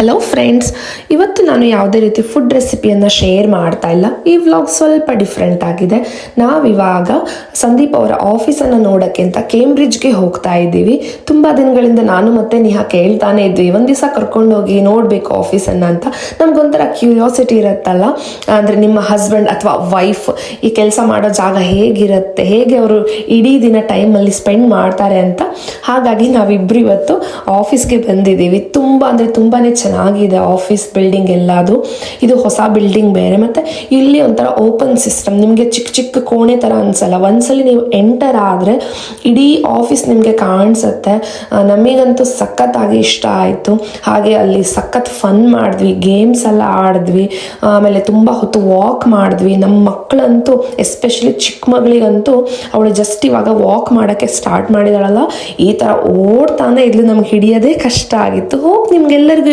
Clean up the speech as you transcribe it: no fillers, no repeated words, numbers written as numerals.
Hello friends, ಇವತ್ತು ನಾನು ಯಾವುದೇ ರೀತಿ ಫುಡ್ ರೆಸಿಪಿಯನ್ನು ಶೇರ್ ಮಾಡ್ತಾ ಇಲ್ಲ. ಈ ವ್ಲಾಗ್ ಸ್ವಲ್ಪ ಡಿಫ್ರೆಂಟ್ ಆಗಿದೆ. ನಾವಿವಾಗ ಸಂದೀಪ್ ಅವರ ಆಫೀಸನ್ನು ನೋಡೋಕ್ಕೆ ಅಂತ ಕೇಂಬ್ರಿಡ್ಜ್ಗೆ ಹೋಗ್ತಾ ಇದ್ದೀವಿ. ತುಂಬ ದಿನಗಳಿಂದ ನಾನು ಮತ್ತೆ ನೇಹಾ ಕೇಳ್ತಾನೆ ಇದ್ವಿ, ಒಂದು ದಿವಸ ಕರ್ಕೊಂಡೋಗಿ ನೋಡಬೇಕು ಆಫೀಸನ್ನು ಅಂತ. ನಮಗೊಂಥರ ಕ್ಯೂರಿಯಾಸಿಟಿ ಇರುತ್ತಲ್ಲ, ಅಂದರೆ ನಿಮ್ಮ ಹಸ್ಬೆಂಡ್ ಅಥವಾ ವೈಫ್ ಈ ಕೆಲಸ ಮಾಡೋ ಜಾಗ ಹೇಗಿರುತ್ತೆ, ಹೇಗೆ ಅವರು ಇಡೀ ದಿನ ಟೈಮಲ್ಲಿ ಸ್ಪೆಂಡ್ ಮಾಡ್ತಾರೆ ಅಂತ. ಹಾಗಾಗಿ ನಾವಿಬ್ಬರು ಇವತ್ತು ಆಫೀಸ್ಗೆ ಬಂದಿದ್ದೀವಿ. ತುಂಬ ಅಂದರೆ ತುಂಬಾ ಚೆನ್ನಾಗಿದೆ ಆಫೀಸ್ ಬಿಲ್ಡಿಂಗ್ ಎಲ್ಲದು. ಇದು ಹೊಸ ಬಿಲ್ಡಿಂಗ್ ಬೇರೆ, ಮತ್ತು ಇಲ್ಲಿ ಒಂಥರ ಓಪನ್ ಸಿಸ್ಟಮ್, ನಿಮಗೆ ಚಿಕ್ಕ ಚಿಕ್ಕ ಕೋಣೆ ಥರ ಅನ್ಸಲ್ಲ. ಒಂದ್ಸಲಿ ನೀವು ಎಂಟರ್ ಆದರೆ ಇಡೀ ಆಫೀಸ್ ನಿಮಗೆ ಕಾಣಿಸುತ್ತೆ. ನಮಗಂತೂ ಸಖತ್ತಾಗಿ ಇಷ್ಟ ಆಯಿತು. ಹಾಗೆ ಅಲ್ಲಿ ಸಖತ್ ಫನ್ ಮಾಡಿದ್ವಿ, ಗೇಮ್ಸ್ ಎಲ್ಲ ಆಡಿದ್ವಿ, ಆಮೇಲೆ ತುಂಬ ಹೊತ್ತು ವಾಕ್ ಮಾಡಿದ್ವಿ. ನಮ್ಮ ಮಕ್ಕಳಂತೂ ಎಸ್ಪೆಷಲಿ ಚಿಕ್ಕ ಮಗಳಿಗಂತೂ ಅವಳು ಜಸ್ಟ್ ಇವಾಗ ವಾಕ್ ಮಾಡೋಕ್ಕೆ ಸ್ಟಾರ್ಟ್ ಮಾಡಿದಾಳಲ್ಲ, ಈ ಥರ ಓಡ್ತಾನೆ ಇದ್ಲು, ನಮ್ಗೆ ಹಿಡಿಯೋದೇ ಕಷ್ಟ ಆಗಿತ್ತು. ಹೋಗಿ ನಿಮ್ಗೆಲ್ಲರಿಗೂ